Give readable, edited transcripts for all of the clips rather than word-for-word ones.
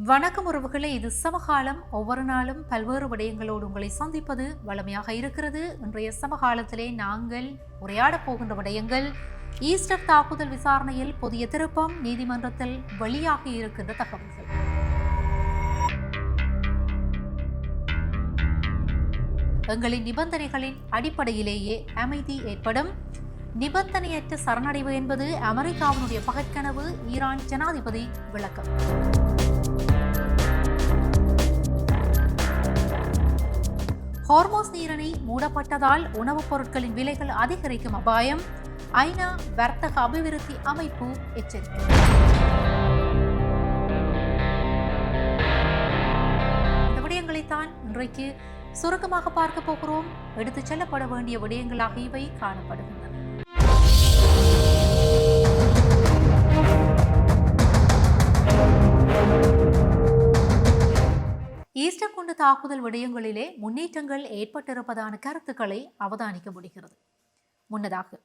வணக்கம் உறவுகளே, இது சமகாலம். ஒவ்வொரு நாளும் பல்வேறு விடயங்களோடு உங்களை சந்திப்பது வளமையாக இருக்கிறது. இன்றைய சமகாலத்திலே நாங்கள் உரையாடப் போகின்ற விடயங்கள் ஈஸ்டர் தாக்குதல் விசாரணையில் புதிய திருப்பம், நீதிமன்றத்தில் வெளியாகி இருக்கின்ற தகவல்கள். எங்களின் நிபந்தனைகளின் அடிப்படையிலேயே அமைதி ஏற்படும். நிபந்தனையற்ற சரணடைவு என்பது அமெரிக்காவினுடைய பகற்கனவு. ஈரான் ஜனாதிபதி விளக்கம். ஹார்மோஸ் நீரிணை மூடப்பட்டதால் உணவுப் பொருட்களின் விலைகள் அதிகரிக்கும் அபாயம். ஐநா வர்த்தக அபிவிருத்தி அமைப்பு எச்சரிக்கை. இந்த விடயங்களைத்தான் இன்றைக்கு சுருக்கமாக பார்க்க போகிறோம். எடுத்துச் செல்லப்பட வேண்டிய விடயங்களாக இவை காணப்படுகின்றன. ஈஸ்டர் குண்டு தாக்குதல் விடயங்களிலே முன்னேற்றங்கள் ஏற்பட்டிருப்பதான கருத்துக்களை அவதானிக்க முடிகிறது. முன்னதாக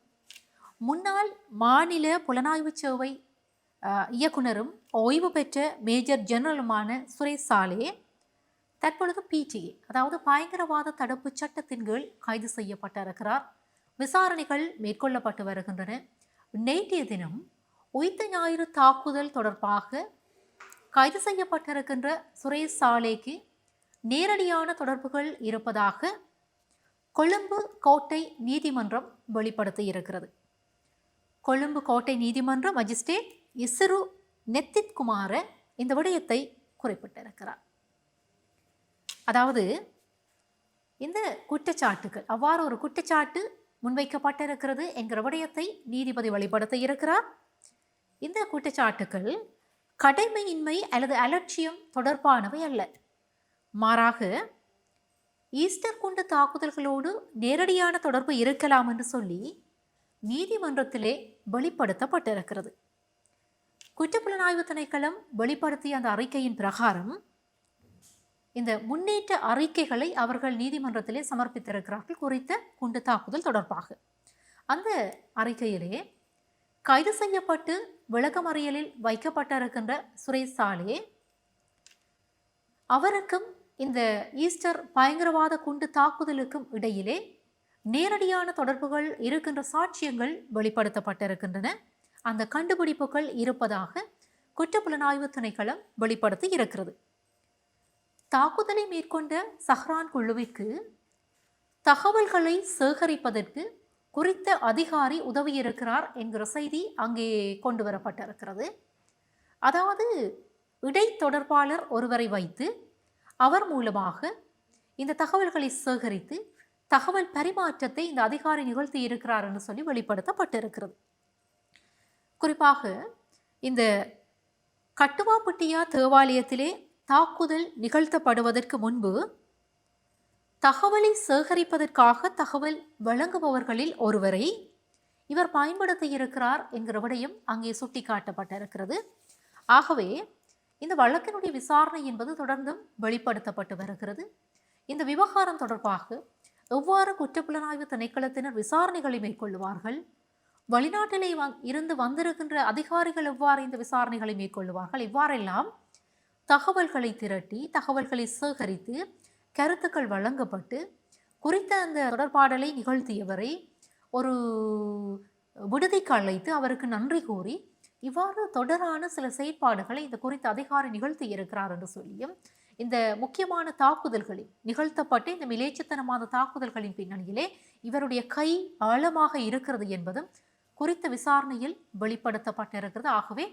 முன்னாள் மாநில புலனாய்வு சேவை இயக்குனரும் ஓய்வு பெற்ற மேஜர் ஜெனரலுமான சுரேஷ் சாலே தற்பொழுது பிடிஏ, அதாவது பயங்கரவாத தடுப்பு சட்டத்தின் கீழ் கைது செய்யப்பட்டிருக்கிறார். விசாரணைகள் மேற்கொள்ளப்பட்டு வருகின்றன. நேற்றைய தினம் உயிர்த்த ஞாயிறு தாக்குதல் தொடர்பாக கைது செய்யப்பட்டிருக்கின்ற சுரேஷ் சாலேக்கு நேரடியான தொடர்புகள் இருப்பதாக கொழும்பு கோட்டை நீதிமன்றம் வெளிப்படுத்தி இருக்கிறது. கொழும்பு கோட்டை நீதிமன்ற மஜிஸ்ட்ரேட் இசுரு நெத்தித்குமார இந்த விடயத்தை குறிப்பிட்டிருக்கிறார். அதாவது இந்த குற்றச்சாட்டுகள், அவ்வாறு ஒரு குற்றச்சாட்டு முன்வைக்கப்பட்டிருக்கிறது என்கிற விடயத்தை நீதிபதி வெளிப்படுத்த இருக்கிறார். இந்த குற்றச்சாட்டுகள் கடமையின்மை அல்லது அலட்சியம் தொடர்பானவை அல்ல. மாறாக ஈஸ்டர் குண்டு தாக்குதல்களோடு நேரடியான தொடர்பு இருக்கலாம் என்று சொல்லி நீதிமன்றத்திலே வெளிப்படுத்தப்பட்டிருக்கிறது. குற்றப்புலனாய்வு திணைக்களம் வெளிப்படுத்திய அந்த அறிக்கையின் பிரகாரம் இந்த முன்னேற்ற அறிக்கைகளை அவர்கள் நீதிமன்றத்திலே சமர்ப்பித்திருக்கிறார்கள் குறித்த குண்டு தாக்குதல் தொடர்பாக. அந்த அறிக்கையிலே கைது செய்யப்பட்டு விளக்கமறியலில் வைக்கப்பட்டிருக்கின்ற சுரேஷ் சாலே அவருக்கும் இந்த ஈஸ்டர் பயங்கரவாத குண்டு தாக்குதலுக்கும் இடையிலே நேரடியான தொடர்புகள் இருக்கின்ற சாட்சியங்கள் வெளிப்படுத்தப்பட்டிருக்கின்றன. அந்த கண்டுபிடிப்புகள் இருப்பதாக குற்றப்புலனாய்வு திணைக்களம் வெளிப்படுத்தி இருக்கிறது. தாக்குதலை மேற்கொண்ட சஹ்ரான் குழுவிற்கு தகவல்களை சேகரிப்பதற்கு குறித்த அதிகாரி உதவியிருக்கிறார் என்கிற செய்தி அங்கே கொண்டு வரப்பட்டிருக்கிறது. அதாவது இடைத்தொடர்பாளர் ஒருவரை வைத்து அவர் மூலமாக இந்த தகவல்களை சேகரித்து தகவல் பரிமாற்றத்தை இந்த அதிகாரி நிகழ்த்தி இருக்கிறார் என்று சொல்லி வெளிப்படுத்தப்பட்டிருக்கிறது. குறிப்பாக இந்த கட்டுவாப்பட்டியா தேவாலயத்திலே தாக்குதல் நிகழ்த்தப்படுவதற்கு முன்பு தகவலை சேகரிப்பதற்காக தகவல் வழங்குபவர்களில் ஒருவரை இவர் பயன்படுத்தி இருக்கிறார் என்கிற விடயம் அங்கே சுட்டிக்காட்டப்பட்டிருக்கிறது. ஆகவே இந்த வழக்கினுடைய விசாரணை என்பது தொடர்ந்தும் வெளிப்படுத்தப்பட்டு வருகிறது. இந்த விவகாரம் தொடர்பாக எவ்வாறு குற்றப்புலனாய்வு திணைக்களத்தினர் விசாரணைகளை மேற்கொள்ளுவார்கள், வெளிநாட்டிலே இருந்து வந்திருக்கின்ற அதிகாரிகள் எவ்வாறு இந்த விசாரணைகளை மேற்கொள்ளுவார்கள், இவ்வாறெல்லாம் தகவல்களை திரட்டி தகவல்களை சேகரித்து கருத்துக்கள் வழங்கப்பட்டு குறித்த அந்த தொடர்பாடலை நிகழ்த்தியவரை ஒரு விடுதிக்கு அழைத்து அவருக்கு நன்றி கூறி இவ்வாறு தொடரான சில செயற்பாடுகளை இந்த குறித்த அதிகாரி நிகழ்த்தி இருக்கிறார் என்று சொல்லியும் இந்த முக்கியமான தாக்குதல்களில் நிகழ்த்தப்பட்டு இந்த மிலேச்சத்தனமான தாக்குதல்களின் பின்னணியிலே இவருடைய கை ஆழமாக இருக்கிறது என்பதும் குறித்த விசாரணையில் வெளிப்படுத்தப்பட்டிருக்கிறது. ஆகவே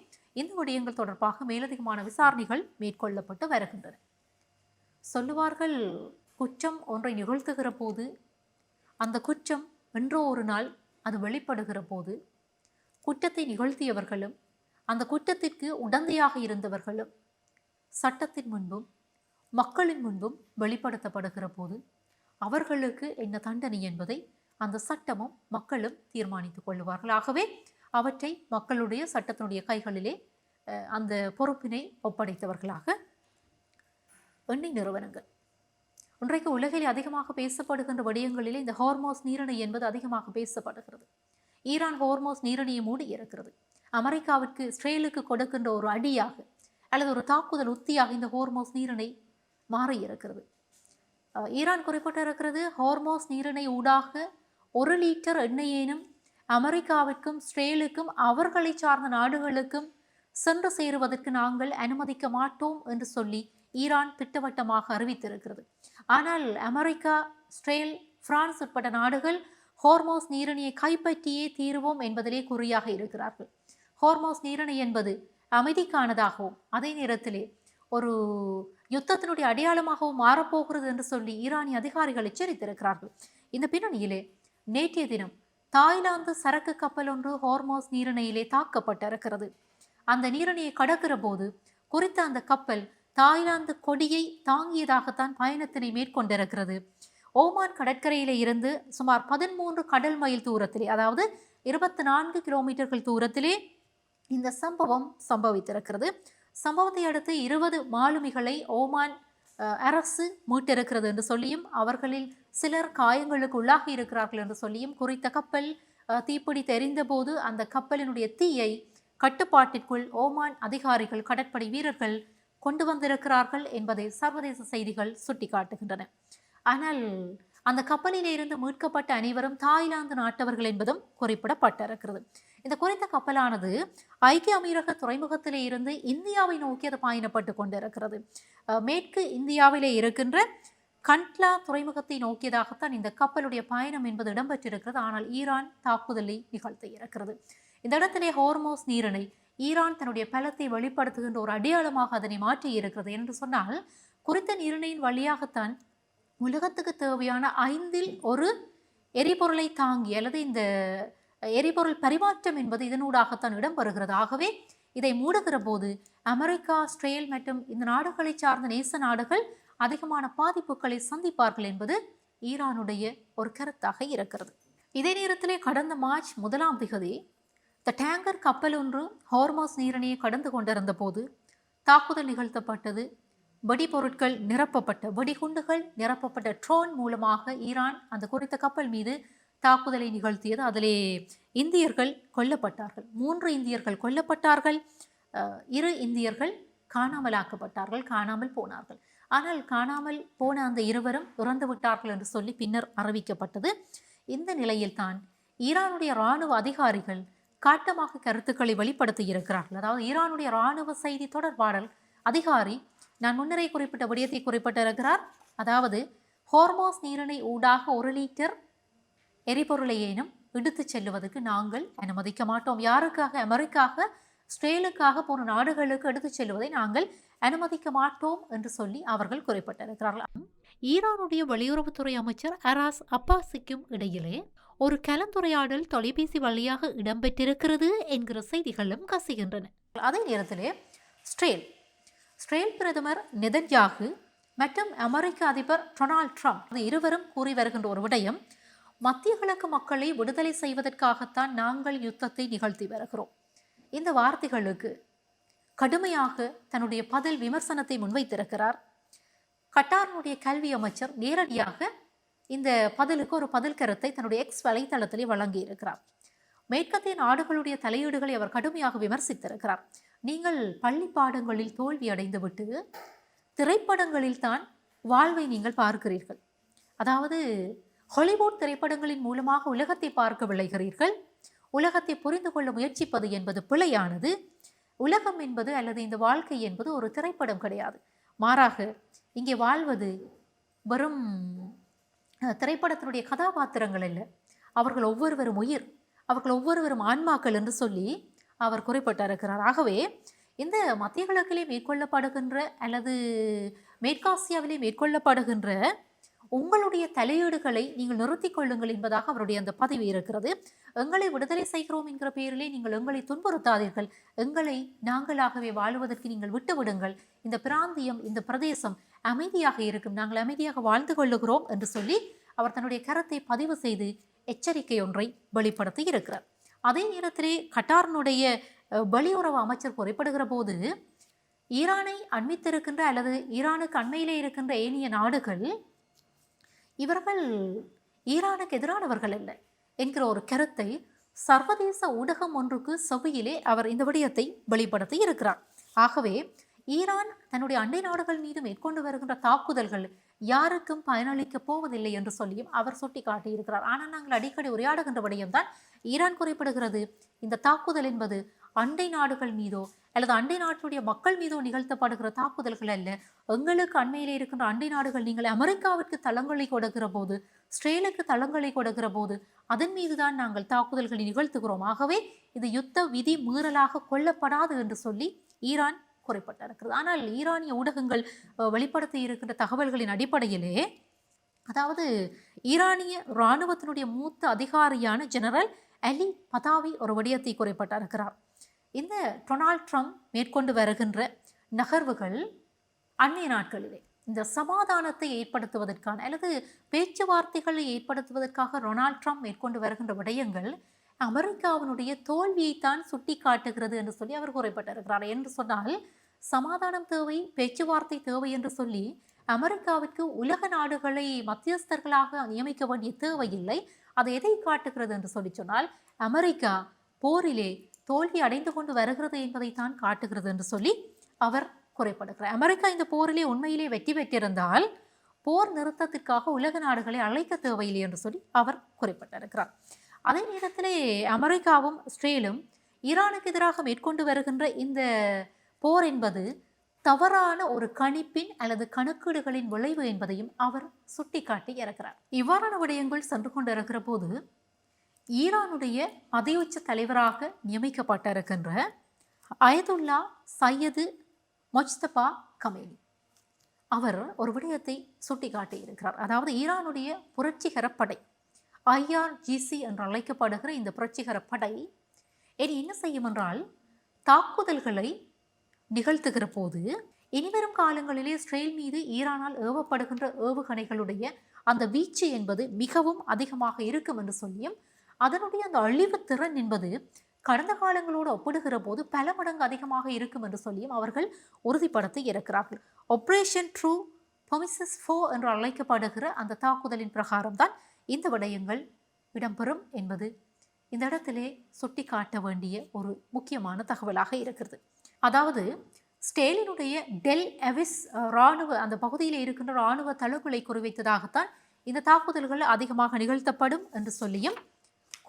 இந்த விடயங்கள் தொடர்பாக மேலதிகமான விசாரணைகள் மேற்கொள்ளப்பட்டு வருகின்றன. சொல்லுவார்கள், குற்றம் ஒன்றை நிகழ்த்துகிற போது அந்த குற்றம் என்றோ ஒரு நாள் அது வெளிப்படுகிற போது குற்றத்தை நிகழ்த்தியவர்களும் அந்த குற்றத்திற்கு உடந்தையாக இருந்தவர்களும் சட்டத்தின் முன்பும் மக்களின் முன்பும் வெளிப்படுத்தப்படுகிற போது அவர்களுக்கு என்ன தண்டனை என்பதை அந்த சட்டமும் மக்களும் தீர்மானித்துக் கொள்ளுவார்கள். ஆகவே அவற்றை மக்களுடைய சட்டத்தினுடைய கைகளிலே அந்த பொறுப்பினை ஒப்படைத்தவர்களாக எண்ணெய் நிறுவனங்கள். இன்றைக்கு உலகில் அதிகமாக பேசப்படுகின்ற விடயங்களிலே இந்த ஹார்மோஸ் நீரிணை என்பது அதிகமாக பேசப்படுகிறது. ஈரான் ஹார்மோஸ் நீரிணையை மூடி இருக்கிறது. அமெரிக்காவிற்கு இஸ்ரேலுக்கு கொடுக்கின்ற ஒரு அடியாக அல்லது ஒரு தாக்குதல் உத்தியாக இந்த ஹோர்மோஸ் நீரிணை மாறி இருக்கிறது. ஈரான் குறிப்பிட்டிருக்கிறது, ஹோர்மோஸ் நீரிணை ஊடாக 1 லிட்டர் எண்ணெயேனும் அமெரிக்காவிற்கும் இஸ்ரேலுக்கும் அவர்களை சார்ந்த நாடுகளுக்கும் சென்று சேருவதற்கு நாங்கள் அனுமதிக்க மாட்டோம் என்று சொல்லி ஈரான் திட்டவட்டமாக அறிவித்திருக்கிறது. ஆனால் அமெரிக்கா, இஸ்ரேல், பிரான்ஸ் உட்பட்ட நாடுகள் ஹோர்மோஸ் நீரிணையை கைப்பற்றியே தீருவோம் என்பதிலே குறியாக இருக்கிறார்கள். ஹோர்மோஸ் நீரிணை என்பது அமைதிக்கானதாகவும் அதே நேரத்திலே ஒரு யுத்தத்தினுடைய அடையாளமாகவும் மாறப்போகிறது என்று சொல்லி ஈரானிய அதிகாரிகள் எச்சரித்திருக்கிறார்கள். இந்த பின்னணியிலே நேற்றைய தினம் தாய்லாந்து சரக்கு கப்பல் ஒன்று ஹோர்மோஸ் நீரிணையிலே தாக்கப்பட்டிருக்கிறது. அந்த நீரிணையை கடக்கிற போது குறித்த அந்த கப்பல் தாய்லாந்து கொடியை தாங்கியதாகத்தான் பயணத்தினை மேற்கொண்டிருக்கிறது. ஓமான் கடற்கரையிலே இருந்து சுமார் 13 கடல் மைல் தூரத்திலே, அதாவது 24 கிலோமீட்டர்கள் தூரத்திலே இந்த சம்பவம் சம்பவித்திருக்கிறது. சம்பவத்தை அடுத்து 20 மாலுமிகளை ஓமான் அரசு மீட்டிருக்கிறது என்று சொல்லியும் அவர்களில் சிலர் காயங்களுக்கு உள்ளாகி இருக்கிறார்கள் என்று சொல்லியும் குறித்த கப்பல் தீப்பிடி தெரிந்த போது அந்த கப்பலினுடைய தீயை கட்டுப்பாட்டிற்குள் ஓமான் அதிகாரிகள், கடற்படை வீரர்கள் கொண்டு வந்திருக்கிறார்கள் என்பதை சர்வதேச செய்திகள் சுட்டிக்காட்டுகின்றன. ஆனால் அந்த கப்பலிலே இருந்து மீட்கப்பட்ட அனைவரும் தாய்லாந்து நாட்டவர்கள் என்பதும் குறிப்பிடப்பட்டிருக்கிறது. இந்த குறித்த கப்பலானது ஐக்கிய அமீரக துறைமுகத்திலே இருந்து இந்தியாவை நோக்கி அது பயணப்பட்டு கொண்டிருக்கிறது. மேற்கு இந்தியாவிலே இருக்கின்ற கண்ட்லா துறைமுகத்தை நோக்கியதாகத்தான் இந்த கப்பலுடைய பயணம் என்பது இடம்பெற்றிருக்கிறது. ஆனால் ஈரான் தாக்குதலை நிகழ்த்தி இருக்கிறது. இந்த இடத்திலே ஹோர்மோஸ் நீரிணை ஈரான் தன்னுடைய பலத்தை வெளிப்படுத்துகின்ற ஒரு அடையாளமாக அதனை மாற்றி இருக்கிறது என்று சொன்னால், குறித்த நீரிணையின் வழியாகத்தான் உலகத்துக்கு தேவையான 5இல் 1 எரிபொருளை தாங்கி அல்லது இந்த எரிபொருள் பரிமாற்றம் என்பது இதனூடாகத்தான் இடம்பெறுகிறது. ஆகவே இதை மூடுகிற போது அமெரிக்கா, இஸ்ரேல் மற்றும் இந்த நாடுகளை சார்ந்த நேச நாடுகள் அதிகமான பாதிப்புகளை சந்திப்பார்கள் என்பது ஈரானுடைய ஒரு கருத்தாக இருக்கிறது. இதே நேரத்திலே கடந்த மார்ச் 1ஆம் தேதி த டேங்கர் கப்பல் ஒன்று ஹோர்மோஸ் நீரிணையை கடந்து கொண்டிருந்த போது தாக்குதல் நிகழ்த்தப்பட்டது. வெடிபொருட்கள் நிரப்பப்பட்ட, வெடிகுண்டுகள் நிரப்பப்பட்ட ட்ரோன் மூலமாக ஈரான் அந்த குறித்த கப்பல் மீது தாக்குதலை நிகழ்த்தியது. அதிலே இந்தியர்கள் கொல்லப்பட்டார்கள். 3 இந்தியர்கள் கொல்லப்பட்டார்கள். 2 இந்தியர்கள் காணாமலாக்கப்பட்டார்கள், காணாமல் போனார்கள். ஆனால் காணாமல் போன அந்த 2வரும் இறந்து விட்டார்கள் என்று சொல்லி பின்னர் அறிவிக்கப்பட்டது. இந்த நிலையில்தான் ஈரானுடைய இராணுவ அதிகாரிகள் காட்டமாக கருத்துக்களை வெளிப்படுத்தி இருக்கிறார்கள். அதாவது ஈரானுடைய இராணுவ செய்தி தொடர்பாடல் அதிகாரி நான் முன்னரே குறிப்பிட்ட விடயத்தை குறிப்பிட்டிருக்கிறார். அதாவது ஹோர்மோஸ் நீரிணை ஊடாக 1 லிட்டர் எரிபொருளையேனும் எடுத்து செல்லுவதற்கு நாங்கள் அனுமதிக்க மாட்டோம். யாருக்காக? அமெரிக்காக, இஸ்ரேலுக்காக போன நாடுகளுக்கு எடுத்து செல்வதை நாங்கள் அனுமதிக்க மாட்டோம் என்று சொல்லி அவர்கள் குறிப்பிட்டிருக்கிறார்கள். ஈரானுடைய வெளியுறவுத்துறை அமைச்சர் அராஸ் அப்பாஸிக்கும் இடையிலே ஒரு கலந்துரையாடல் தொலைபேசி வழியாக இடம்பெற்றிருக்கிறது என்கிற செய்திகளும் கசிகின்றன. அதே நேரத்திலே இஸ்ரேல் பிரதமர் நெதன்யாகு மற்றும் அமெரிக்க அதிபர் டொனால்ட் ட்ரம்ப் இருவரும் கூறி வருகின்ற ஒரு விடயம், மத்திய கிழக்கு மக்களை விடுதலை செய்வதற்காகத்தான் நாங்கள் யுத்தத்தை நிகழ்த்தி வருகிறோம். இந்த வார்த்தைகளுக்கு கடுமையாக தன்னுடைய பதில் விமர்சனத்தை முன்வைத்திருக்கிறார். கட்டாரினுடைய கல்வி அமைச்சர் நேரடியாக இந்த பதிலுக்கு ஒரு பதில் கருத்தை தன்னுடைய எக்ஸ் வலைத்தளத்திலே வழங்கி இருக்கிறார். மேற்கத்திய நாடுகளுடைய தலையீடுகளை அவர் கடுமையாக விமர்சித்திருக்கிறார். நீங்கள் பள்ளி பாடங்களில் தோல்வி அடைந்துவிட்டு திரைப்படங்களில் தான் வாழ்வை நீங்கள் பார்க்கிறீர்கள். அதாவது ஹாலிவுட் திரைப்படங்களின் மூலமாக உலகத்தை பார்க்க விளைகிறீர்கள். உலகத்தை புரிந்து கொள்ள முயற்சிப்பது என்பது பிழையானது. உலகம் என்பது அல்லது இந்த வாழ்க்கை என்பது ஒரு திரைப்படம் கிடையாது. மாறாக இங்கே வாழ்வது வெறும் திரைப்படத்தினுடைய கதாபாத்திரங்கள் அல்ல. அவர்கள் ஒவ்வொருவரும் உயிர், அவர்கள் ஒவ்வொருவரும் ஆன்மாக்கள் என்று சொல்லி அவர் குறிப்பிட்டிருக்கிறார். ஆகவே இந்த மத்திய கிழக்கிலே மேற்கொள்ளப்படுகின்ற அல்லது மேற்காசியாவிலே மேற்கொள்ளப்படுகின்ற உங்களுடைய தலையீடுகளை நீங்கள் நிறுத்திக் கொள்ளுங்கள் என்பதாக அவருடைய அந்த பதிவு இருக்கிறது. எங்களை விடுதலை செய்கிறோம் என்கிற பெயரிலே நீங்கள் எங்களை துன்புறுத்தாதீர்கள், எங்களை நாங்களாகவே வாழுவதற்கு நீங்கள் விட்டுவிடுங்கள், இந்த பிராந்தியம், இந்த பிரதேசம் அமைதியாக இருக்கும், நாங்கள் அமைதியாக வாழ்ந்து கொள்ளுகிறோம் என்று சொல்லி அவர் தன்னுடைய கருத்தை பதிவு செய்து எச்சரிக்கை ஒன்றை வெளிப்படுத்தி இருக்கிறார். அதே நேரத்திலே கட்டாரினுடைய வெளியுறவு அமைச்சர் குறிப்பிடுகிற போது, ஈரானை அண்மித்திருக்கின்ற அல்லது ஈரானுக்கு அண்மையிலே இருக்கின்ற ஏனைய நாடுகள் இவர்கள் ஈரானுக்கு எதிரானவர்கள் அல்ல என்கிற ஒரு கருத்தை சர்வதேச ஊடகம் ஒன்றுக்கு செவ்வியிலே அவர் இந்த விடயத்தை வெளிப்படுத்தி இருக்கிறார். ஆகவே ஈரான் தன்னுடைய அண்டை நாடுகள் மீது மேற்கொண்டு வருகின்ற தாக்குதல்கள் யாருக்கும் பயனளிக்கப் போவதில்லை என்று சொல்லியும் அவர் சுட்டிக்காட்டியிருக்கிறார். ஆனால் நாங்கள் அடிக்கடி உரையாடுகின்ற விடயம்தான் ஈரான் குறிப்பிடுகிறது, இந்த தாக்குதல் என்பது அண்டை நாடுகள் மீதோ அல்லது அண்டை நாட்டுடைய மக்கள் மீதோ நிகழ்த்தப்படுகிற தாக்குதல்கள் அல்ல. எங்களுக்கு அண்மையிலே இருக்கின்ற அண்டை நாடுகள், நீங்கள் அமெரிக்காவிற்கு தளங்களை கொடுக்கிற போது, இஸ்ரேலுக்கு தளங்களை கொடுக்கிற போது அதன் மீதுதான் நாங்கள் தாக்குதல்களை நிகழ்த்துகிறோம். ஆகவே இது யுத்த விதி மீறலாக கொள்ளப்படாது என்று சொல்லி ஈரான் குறிப்பிட்டிருக்கிறது. ஆனால் ஈரானிய ஊடகங்கள் வெளிப்படுத்தி இருக்கின்ற தகவல்களின் அடிப்படையிலே, அதாவது ஈரானிய இராணுவத்தினுடைய மூத்த அதிகாரியான ஜெனரல் அலி பதாவி ஒரு விடயத்தை குறிப்பிட்டிருக்கிறார். இந்த டொனால்ட் ட்ரம்ப் மேற்கொண்டு வருகின்ற நகர்வுகள் அண்மைய நாட்களிலே இந்த சமாதானத்தை ஏற்படுத்துவதற்கான அல்லது பேச்சுவார்த்தைகளை ஏற்படுத்துவதற்காக டொனால்ட் ட்ரம்ப் மேற்கொண்டு வருகின்ற விடயங்கள் அமெரிக்காவினுடைய தோல்வியைத்தான் சுட்டி காட்டுகிறது என்று சொல்லி அவர் குறிப்பிட்டிருக்கிறார். என்று சொன்னால் சமாதானம் தேவை, பேச்சுவார்த்தை தேவை என்று சொல்லி அமெரிக்காவிற்கு உலக நாடுகளை மத்தியஸ்தர்களாக நியமிக்க வேண்டிய தேவையில்லை. அது எதை காட்டுகிறது என்று சொல்லி சொன்னால், அமெரிக்கா போரிலே தோல்வி அடைந்து கொண்டு வருகிறது என்பதைத்தான் காட்டுகிறது என்று சொல்லி அவர் குறைப்படுகிறார். அமெரிக்கா இந்த போரிலே உண்மையிலே வெற்றி பெற்றிருந்தால் போர் நிறுத்தத்திற்காக உலக நாடுகளை அழைக்க தேவையில்லை என்று சொல்லி அவர் குறிப்பிட்டிருக்கிறார். அதே நேரத்திலே அமெரிக்காவும் இஸ்ரேலும் ஈரானுக்கு எதிராக மேற்கொண்டு வருகின்ற இந்த போர் என்பது தவறான ஒரு கணிப்பின் அல்லது கணக்கீடுகளின் விளைவு என்பதையும் அவர் சுட்டிக்காட்டி இருக்கிறார். இவ்வாறான விடயங்கள் சென்று கொண்டிருக்கிற போது ஈரானுடைய மதியுச்ச தலைவராக நியமிக்கப்பட்டிருக்கின்ற அயதுல்லா சையது மொஜ்தபா கமேனி அவர் ஒரு விடயத்தை சுட்டிக்காட்டி இருக்கிறார். அதாவது ஈரானுடைய புரட்சிகர படை IRGC என்று அழைக்கப்படுகிற இந்த புரட்சிகர படை இனி என்ன செய்யும் என்றால், தாக்குதல்களை நிகழ்த்துகிற போது இனிவரும் காலங்களிலே இஸ்ரேல் மீது ஈரானால் ஏவப்படுகின்ற ஏவுகணைகளுடைய அந்த வீச்சு என்பது மிகவும் அதிகமாக இருக்கும் என்று சொல்லியும், அதனுடைய அந்த அழிவு திறன் என்பது கடந்த காலங்களோடு ஒப்பிடுகிற போது பல மடங்கு அதிகமாக இருக்கும் என்று சொல்லியும் அவர்கள் உறுதிப்படுத்தி இருக்கிறார்கள். ஆபரேஷன் ட்ரூ ப்ராமிசஸ் 4 என்று அழைக்கப்படுகிற அந்த தாக்குதலின் பிரகாரம் தான் இந்த விடயங்கள் இடம்பெறும் என்பது இந்த இடத்திலே சுட்டி காட்ட வேண்டிய ஒரு முக்கியமான தகவலாக இருக்கிறது. அதாவது ஸ்டேலினுடைய டெல் எவிஸ் இராணுவ அந்த பகுதியில் இருக்கின்ற இராணுவ தளங்களை குறிவைத்ததாகத்தான் இந்த தாக்குதல்கள் அதிகமாக நிகழ்த்தப்படும் என்று சொல்லியும்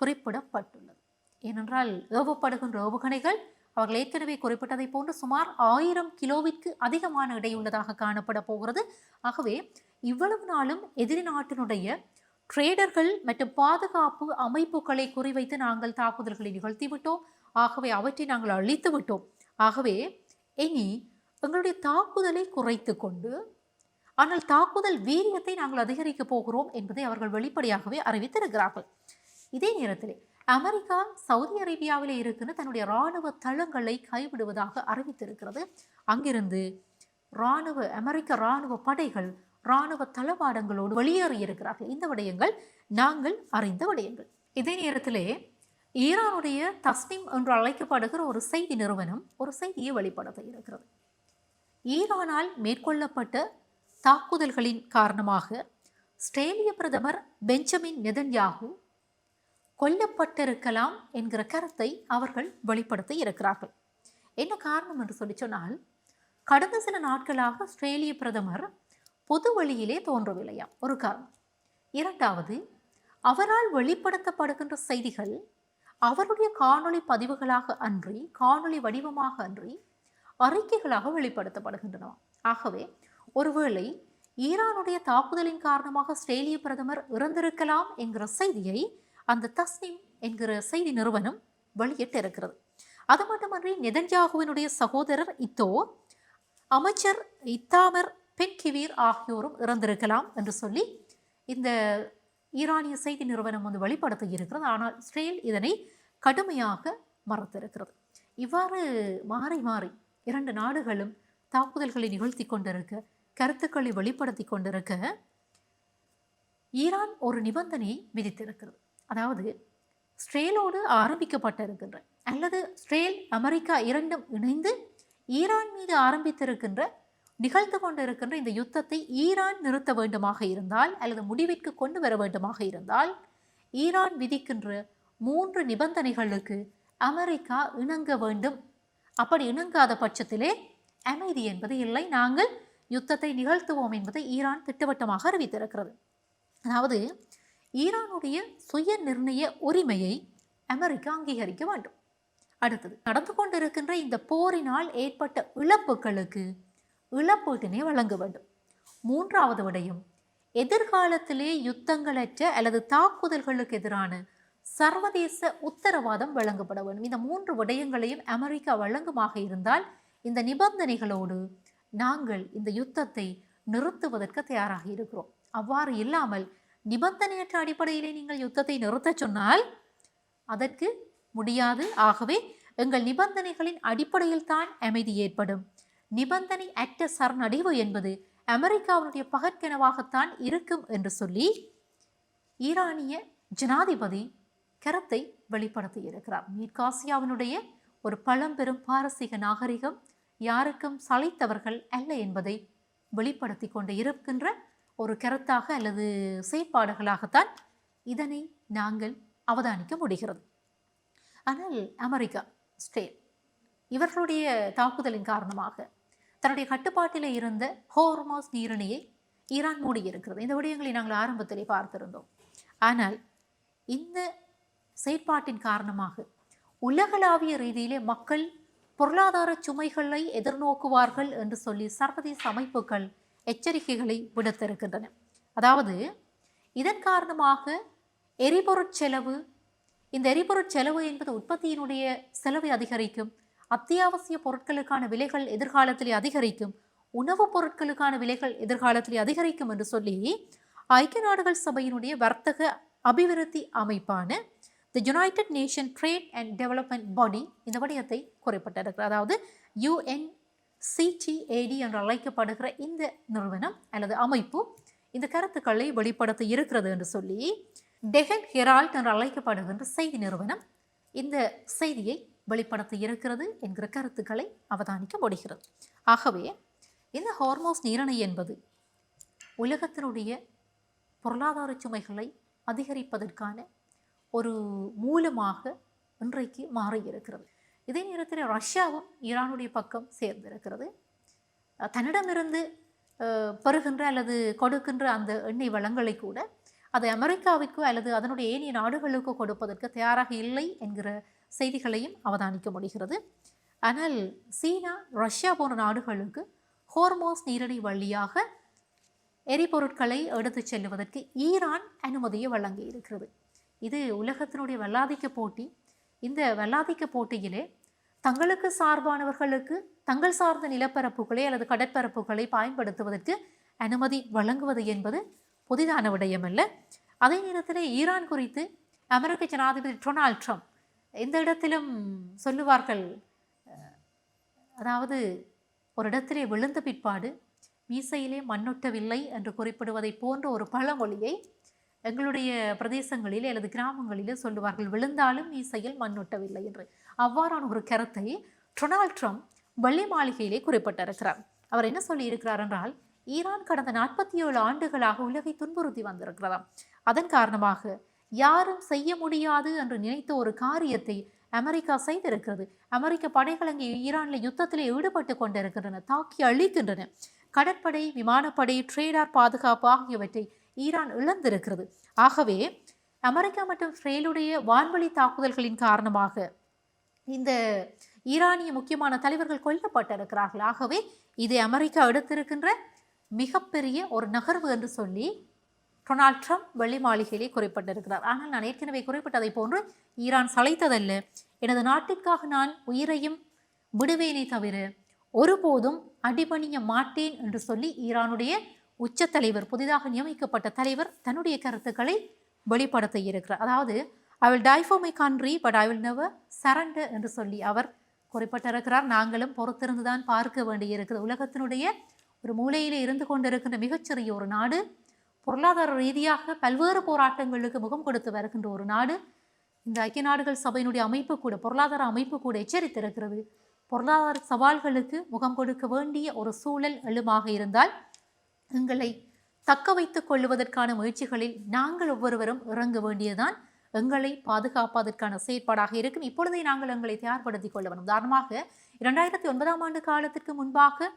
குறிப்பிடப்பட்டுள்ளது. ஏனென்றால் ஏவப்படுகின்ற ஏவுகணைகள் அவர்கள் ஏற்கனவே குறிப்பிட்டதை போன்று சுமார் 1000 கிலோவிற்கு அதிகமான இடையுள்ளதாக காணப்பட போகிறது. ஆகவே இவ்வளவு நாளும் எதிரி நாட்டினுடைய ட்ரேடர்கள் மற்றும் பாதுகாப்பு அமைப்புகளை குறிவைத்து நாங்கள் தாக்குதல்களை நிகழ்த்திவிட்டோம், ஆகவே அவற்றை நாங்கள் அழித்து விட்டோம், ஆகவே இனி எங்களுடைய தாக்குதலை குறைத்து கொண்டு ஆனால் தாக்குதல் வீரியத்தை நாங்கள் அதிகரிக்க போகிறோம் என்பதை அவர்கள் வெளிப்படையாகவே அறிவித்திருக்கிறார்கள். இதே நேரத்தில் அமெரிக்கா சவுதி அரேபியாவிலே இருக்கின்ற தன்னுடைய இராணுவ தளங்களை கைவிடுவதாக அறிவித்திருக்கிறது. அங்கிருந்து அமெரிக்க இராணுவ படைகள் இராணுவ தளவாடங்களோடு வெளியேறி இருக்கிறார்கள். இந்த விடயங்கள் நாங்கள் அறிந்த விடயங்கள். இதே நேரத்திலே ஈரானுடைய தஸ்னிம் என்று அழைக்கப்படுகிற ஒரு செய்தி நிறுவனம் ஒரு செய்தியை வெளிப்படுத்த இருக்கிறது. ஈரானால் மேற்கொள்ளப்பட்ட தாக்குதல்களின் காரணமாக இஸ்ரேலிய பிரதமர் பெஞ்சமின் நெதன்யாகு கொல்லப்பட்டிருக்கலாம் என்கிற கருத்தை அவர்கள் வெளிப்படுத்தி இருக்கிறார்கள். என்ன காரணம் என்று சொல்லி சொன்னால், கடந்த சில நாட்களாக இஸ்ரேலிய பிரதமர் பொது வழியிலே தோன்றவில்லையாம், ஒரு காரணம். இரண்டாவது, அவரால் வெளிப்படுத்தப்படுகின்ற செய்திகள் அவருடைய காணொளி பதிவுகளாக அன்றி, காணொளி வடிவமாக அன்றி அறிக்கைகளாக வெளிப்படுத்தப்படுகின்றன. ஆகவே ஒருவேளை ஈரானுடைய தாக்குதலின் காரணமாக இஸ்ரேலிய பிரதமர் இறந்திருக்கலாம் என்கிற செய்தியை அந்த தஸ்னிம் என்கிற செய்தி நிறுவனம் வெளியிட்டிருக்கிறது. அது மட்டுமன்றி நெதன்யாகுவினுடைய சகோதரர் அமைச்சர் இத்தாமர் பென்கிவீர் ஆகியோரும் இறந்திருக்கலாம் என்று சொல்லி இந்த ஈரானிய செய்தி நிறுவனம் வெளிப்படுத்தி இருக்கிறது. ஆனால் இஸ்ரேல் இதனை கடுமையாக மறுத்திருக்கிறது. இவ்வாறு மாறி மாறி இரண்டு நாடுகளும் தாக்குதல்களை நிகழ்த்தி கொண்டிருக்க, கருத்துக்களை வெளிப்படுத்தி கொண்டிருக்க, ஈரான் ஒரு நிபந்தனையை விதித்திருக்கிறது. அதாவது இஸ்ரேலோடு ஆரம்பிக்கப்பட்டிருக்கின்ற அல்லது இஸ்ரேல் அமெரிக்கா இரண்டும் இணைந்து ஈரான் மீது ஆரம்பித்திருக்கின்ற நிகழ்ந்து கொண்டிருக்கின்ற இந்த யுத்தத்தை ஈரான் நிறுத்த வேண்டுமாக இருந்தால் அல்லது முடிவிற்கு கொண்டு வர வேண்டுமாக இருந்தால் ஈரான் விதிக்கின்ற 3 நிபந்தனைகளுக்கு அமெரிக்கா இணங்க வேண்டும். அப்படி இணங்காத பட்சத்திலே அமைதி என்பது இல்லை, நாங்கள் யுத்தத்தை நிகழ்த்துவோம் என்பதை ஈரான் திட்டவட்டமாக அறிவித்திருக்கிறது. அதாவது ஈரானுடைய சுய நிர்ணய உரிமையை அமெரிக்கா அங்கீகரிக்க வேண்டும். அடுத்தது, நடந்து கொண்டிருக்கின்ற இந்த போரினால் ஏற்பட்ட இழப்புகளுக்கு இழப்பீட்டினை வழங்க வேண்டும். மூன்றாவது விடயம், எதிர்காலத்திலே யுத்தங்களற்ற அல்லது தாக்குதல்களுக்கு எதிரான சர்வதேச உத்தரவாதம் வழங்கப்பட வேண்டும். இந்த 3 விடயங்களையும் அமெரிக்கா வழங்குமாக இருந்தால் இந்த நிபந்தனைகளோடு நாங்கள் இந்த யுத்தத்தை நிறுத்துவதற்கு தயாராக இருக்கிறோம். அவ்வாறு இல்லாமல் நிபந்தனையற்ற அடிப்படையிலே நீங்கள் யுத்தத்தை நிறுத்த சொன்னால் அதற்கு முடியாது. ஆகவே எங்கள் நிபந்தனைகளின் அடிப்படையில் தான் அமைதி ஏற்படும். நிபந்தனை அற்ற சரணடைவு என்பது அமெரிக்காவுடைய பகற்கனவாகத்தான் இருக்கும் என்று சொல்லி ஈரானிய ஜனாதிபதி கருத்தை வெளிப்படுத்தி இருக்கிறார். மேற்காசியாவினுடைய ஒரு பழம்பெரும் பாரசீக நாகரிகம் யாருக்கும் சளைத்தவர்கள் அல்ல என்பதை வெளிப்படுத்தி கொண்டு இருக்கின்ற ஒரு கருத்தாக அல்லது செயற்பாடுகளாகத்தான் இதனை நாங்கள் அவதானிக்க முடிகிறது. ஆனால் அமெரிக்கா ஸ்டேட் இவர்களுடைய தாக்குதலின் காரணமாக தன்னுடைய கட்டுப்பாட்டில் இருந்த ஹோர்மோஸ் நீரிணையை ஈரான் மூடியிருக்கிறது. இந்த விடயங்களை நாங்கள் ஆரம்பத்திலே பார்த்திருந்தோம். ஆனால் இந்த செயற்பாட்டின் காரணமாக உலகளாவிய ரீதியிலே மக்கள் பொருளாதார சுமைகளை எதிர்நோக்குவார்கள் என்று சொல்லி சர்வதேச அமைப்புகள் எச்சரிக்கைகளை விடுத்திருக்கின்றன. அதாவது இதன் காரணமாக எரிபொருட்செலவு, இந்த எரிபொருட்செலவு என்பது உற்பத்தியினுடைய செலவை அதிகரிக்கும், அத்தியாவசிய பொருட்களுக்கான விலைகள் எதிர்காலத்திலே அதிகரிக்கும், உணவுப் பொருட்களுக்கான விலைகள் எதிர்காலத்திலே அதிகரிக்கும் என்று சொல்லி ஐக்கிய நாடுகள் சபையினுடைய வர்த்தக அபிவிருத்தி அமைப்பான the United Nation trade and development body இந்த விடயத்தை குறிப்பிட்டிருக்கிறது. அதாவது UNCTAD என்று அழைக்கப்படுகிற இந்த நிறுவனம் அல்லது அமைப்பு இந்த கருத்துக்களை வெளிப்படுத்த இருக்கிறது என்று சொல்லி டெஹன் ஹெரால்ட் என்று அழைக்கப்படுகின்ற செய்தி நிறுவனம் இந்த செய்தியை வெளிப்படுத்த இருக்கிறது என்கிற கருத்துக்களை அவதானிக்க முடிகிறது. ஆகவே இந்த ஹோர்மோஸ் நீரிணை என்பது உலகத்தினுடைய பொருளாதார சுமைகளை அதிகரிப்பதற்கான ஒரு மூலமாக இன்றைக்கு மாறியிருக்கிறது. இதே நேரத்தில் ரஷ்யாவும் ஈரானுடைய பக்கம் சேர்ந்திருக்கிறது. தன்னிடமிருந்து பெறுகின்ற அல்லது கொடுக்கின்ற அந்த எண்ணெய் வளங்களை கூட அதை அமெரிக்காவிற்கோ அல்லது அதனுடைய ஏனைய நாடுகளுக்கோ கொடுப்பதற்கு தயாராக இல்லை என்கிற செய்திகளையும் அவதானிக்க முடிகிறது. ஆனால் சீனா, ரஷ்யா போன்ற நாடுகளுக்கு ஹோர்மோஸ் நீரிணை வழியாக எரிபொருட்களை எடுத்து செல்லுவதற்கு ஈரான் அனுமதியை வழங்கி இருக்கிறது. இது உலகத்தினுடைய வல்லாதிக்க போட்டி. இந்த வல்லாதிக்க போட்டியிலே தங்களுக்கு சார்பானவர்களுக்கு தங்கள் சார்ந்த நிலப்பரப்புகளை அல்லது கடற்பரப்புகளை பயன்படுத்துவதற்கு அனுமதி வழங்குவது என்பது புதிதான விடயமல்ல. அதே நேரத்தில் ஈரான் குறித்து அமெரிக்க ஜனாதிபதி டொனால்ட் ட்ரம்ப் எந்த இடத்திலும் சொல்லுவார்கள், அதாவது ஒரு இடத்திலே விழுந்த பிற்பாடு மீசையிலே மண்ணொட்டவில்லை என்று குறிப்பிடுவதை போன்ற ஒரு பழமொழியை எங்களுடைய பிரதேசங்களில் அல்லது கிராமங்களிலே சொல்லுவார்கள், விழுந்தாலும் மீசையில் மண்ணொட்டவில்லை என்று. அவ்வாறான ஒரு கருத்தை டொனால்ட் ட்ரம்ப் வெள்ளை மாளிகையிலே குறிப்பிட்டிருக்கிறார். அவர் என்ன சொல்லி இருக்கிறார் என்றால், ஈரான் கடந்த 47 ஆண்டுகளாக உலகை துன்புறுத்தி வந்திருக்கிறதாம். அதன் காரணமாக யாரும் செய்ய முடியாது என்று நினைத்த ஒரு காரியத்தை அமெரிக்கா செய்திருக்கிறது. அமெரிக்க படைகள் அங்கே ஈரானில் யுத்தத்திலே ஈடுபட்டு கொண்டிருக்கின்றன, தாக்கி அழிக்கின்றன. கடற்படை, விமானப்படை, ட்ரேடார் பாதுகாப்பு ஆகியவற்றை ஈரான் இழந்திருக்கிறது. ஆகவே அமெரிக்கா மற்றும் இஸ்ரேலுடைய வான்வழி தாக்குதல்களின் காரணமாக இந்த ஈரானிய முக்கியமான தலைவர்கள் கொல்லப்பட்டிருக்கிறார்கள். ஆகவே இது அமெரிக்கா எடுத்திருக்கின்ற மிகப்பெரிய ஒரு நகர்வு என்று சொல்லி டொனால்ட் ட்ரம்ப் வெள்ளை மாளிகையிலே குறிப்பிட்டிருக்கிறார். ஆனால் நான் ஏற்கனவே குறிப்பிட்டதை போன்று ஈரான் சளைத்ததல்ல. எனது நாட்டிற்காக நான் உயிரையும் விடுவேனே தவிர ஒருபோதும் அடிபணிய மாட்டேன் என்று சொல்லி ஈரானுடைய உச்ச தலைவர், புதிதாக நியமிக்கப்பட்ட தலைவர் தன்னுடைய கருத்துக்களை வெளிப்படுத்த இருக்கிறார். அதாவது I will tie for my country but I will never surrender என்று சொல்லி அவர் குறிப்பிட்டிருக்கிறார். நாங்களும் பொறுத்திருந்துதான் பார்க்க வேண்டியிருக்கிறது. உலகத்தினுடைய ஒரு மூலையிலே இருந்து கொண்டிருக்கின்ற மிகச்சிறிய ஒரு நாடு, பொருளாதார ரீதியாக பல்வேறு போராட்டங்களுக்கு முகம் கொடுத்து வருகின்ற ஒரு நாடு. இந்த ஐக்கிய நாடுகள் சபையினுடைய அமைப்பு கூட, பொருளாதார அமைப்பு கூட எச்சரித்திருக்கிறது. பொருளாதார சவால்களுக்கு முகம் கொடுக்க வேண்டிய ஒரு சூழல் எழுமாக இருந்தால் எங்களை தக்க வைத்துக் கொள்வதற்கான முயற்சிகளில் நாங்கள் ஒவ்வொருவரும் இறங்க வேண்டியதுதான் எங்களை பாதுகாப்பதற்கான செயற்பாடாக இருக்கும். இப்பொழுதே நாங்கள் எங்களை தயார்படுத்திக் கொள்ள வேண்டும். உதாரணமாக 2009ஆம் ஆண்டு காலத்திற்கு முன்பாக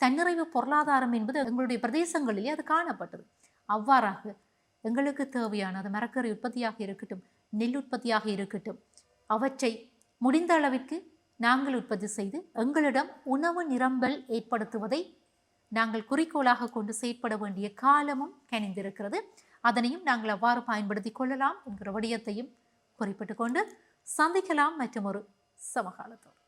தன்னிறைவு பொருளாதாரம் என்பது எங்களுடைய பிரதேசங்களிலே அது காணப்பட்டது. அவ்வாறாக எங்களுக்கு தேவையான அது மரக்கறி உற்பத்தியாக இருக்கட்டும், நெல் உற்பத்தியாக இருக்கட்டும், அவற்றை முடிந்த அளவிற்கு நாங்கள் உற்பத்தி செய்து எங்களிடம் உணவு நிரம்பல் ஏற்படுத்துவதை நாங்கள் குறிக்கோளாக கொண்டு செயற்பட வேண்டிய காலமும் கனிந்திருக்கிறது. அதனையும் நாங்கள் அவ்வாறு பயன்படுத்திக் கொள்ளலாம் என்கிற விடயத்தையும் குறிப்பிட்டுக் கொண்டு சந்திக்கலாம் மற்றும் ஒரு சமகாலத்தோடு.